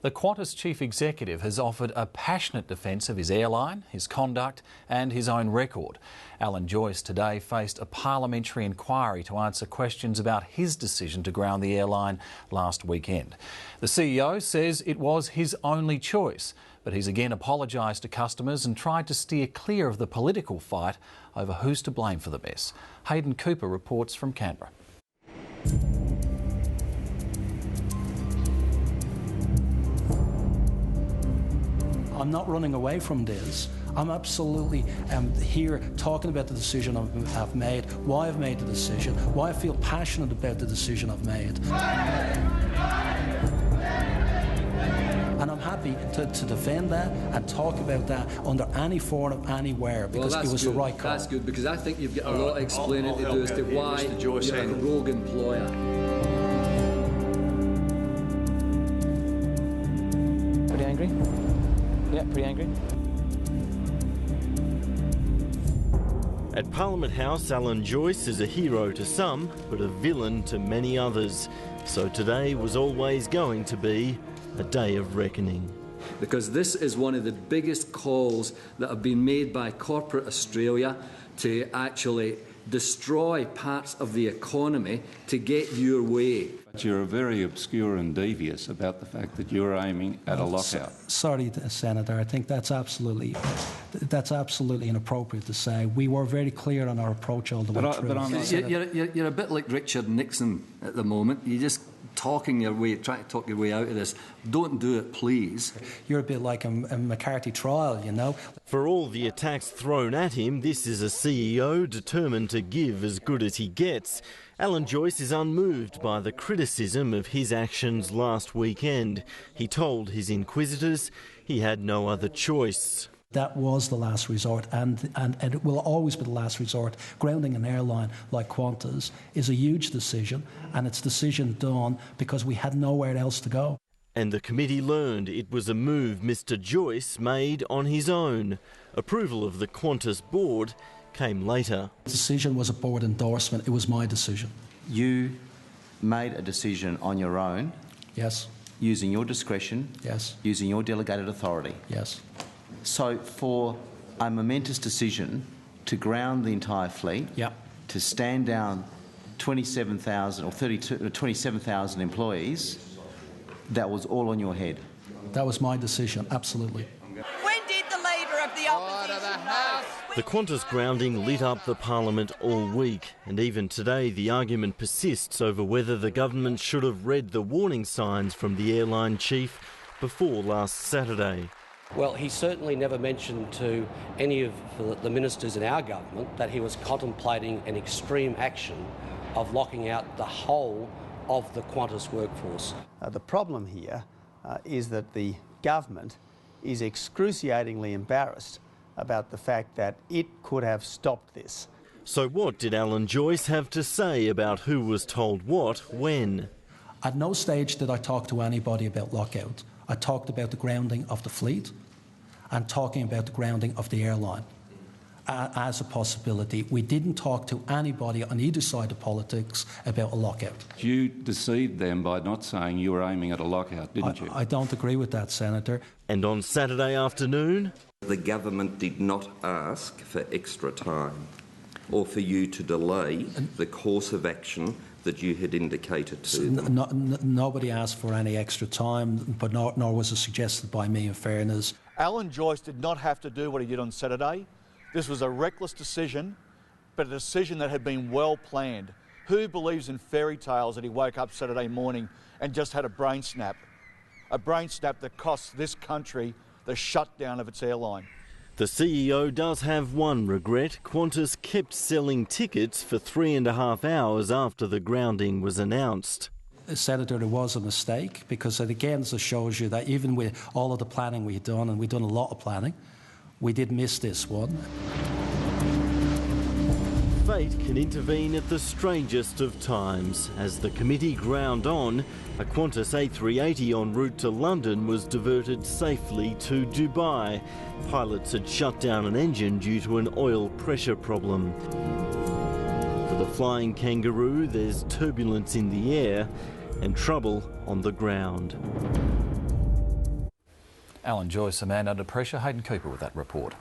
The Qantas chief executive has offered a passionate defence of his airline, his conduct and his own record. Alan Joyce today faced a parliamentary inquiry to answer questions about his decision to ground the airline last weekend. The CEO says it was his only choice, but he's again apologised to customers and tried to steer clear of the political fight over who's to blame for the mess. Hayden Cooper reports from Canberra. I'm not running away from this. I'm absolutely here talking about the decision I've made, why I've made the decision, why I feel passionate about the decision I've made. And I'm happy to defend that and talk about that under any forum, anywhere, because it was the right call. That's good, because I think you've got a lot of explaining to do as to why you're a rogue employer. Pretty angry? Yeah, pretty angry. At Parliament House, Alan Joyce is a hero to some, but a villain to many others. So today was always going to be a day of reckoning. Because this is one of the biggest calls that have been made by corporate Australia to actually destroy parts of the economy to get your way. But you're very obscure and devious about the fact that you're aiming at a lockout. Sorry, Senator, I think that's absolutely inappropriate to say. We were very clear on our approach all the way through. You're a bit like Richard Nixon at the moment. You're just trying to talk your way out of this. Don't do it, please. You're a bit like a McCarthy trial, you know. For all the attacks thrown at him, this is a CEO determined to give as good as he gets. Alan Joyce is unmoved by the criticism of his actions last weekend. He told his inquisitors he had no other choice. That was the last resort, and it will always be the last resort. Grounding an airline like Qantas is a huge decision, and it's a decision done because we had nowhere else to go. And the committee learned it was a move Mr Joyce made on his own. Approval of the Qantas board came later. The decision was a board endorsement. It was my decision. You made a decision on your own? Yes. Using your discretion? Yes. Using your delegated authority? Yes. So for a momentous decision to ground the entire fleet, yep, to stand down 27,000 or 27,000 employees, that was all on your head? That was my decision, absolutely. When did the Leader of the Opposition know? The Qantas grounding lit up the Parliament all week, and even today the argument persists over whether the government should have read the warning signs from the airline chief before last Saturday. Well, he certainly never mentioned to any of the ministers in our government that he was contemplating an extreme action of locking out the whole of the Qantas workforce. The problem here is that the government is excruciatingly embarrassed about the fact that it could have stopped this. So what did Alan Joyce have to say about who was told what, when? At no stage did I talk to anybody about lockout. I talked about the grounding of the fleet and talking about the grounding of the airline as a possibility. We didn't talk to anybody on either side of politics about a lockout. You deceived them by not saying you were aiming at a lockout, didn't you? I don't agree with that, Senator. And on Saturday afternoon, the government did not ask for extra time or for you to delay the course of action that you had indicated to them. Nobody asked for any extra time, but nor was it suggested by me, in fairness. Alan Joyce did not have to do what he did on Saturday. This was a reckless decision, but a decision that had been well planned. Who believes in fairy tales that he woke up Saturday morning and just had a brain snap? A brain snap that costs this country the shutdown of its airline. The CEO does have one regret. Qantas kept selling tickets for 3.5 hours after the grounding was announced. Senator, it was a mistake because it again just shows you that even with all of the planning we've done, and we've done a lot of planning, we did miss this one. Fate can intervene at the strangest of times. As the committee ground on, a Qantas A380 en route to London was diverted safely to Dubai. Pilots had shut down an engine due to an oil pressure problem. For the flying kangaroo, there's turbulence in the air and trouble on the ground. Alan Joyce, a man under pressure. Hayden Cooper with that report.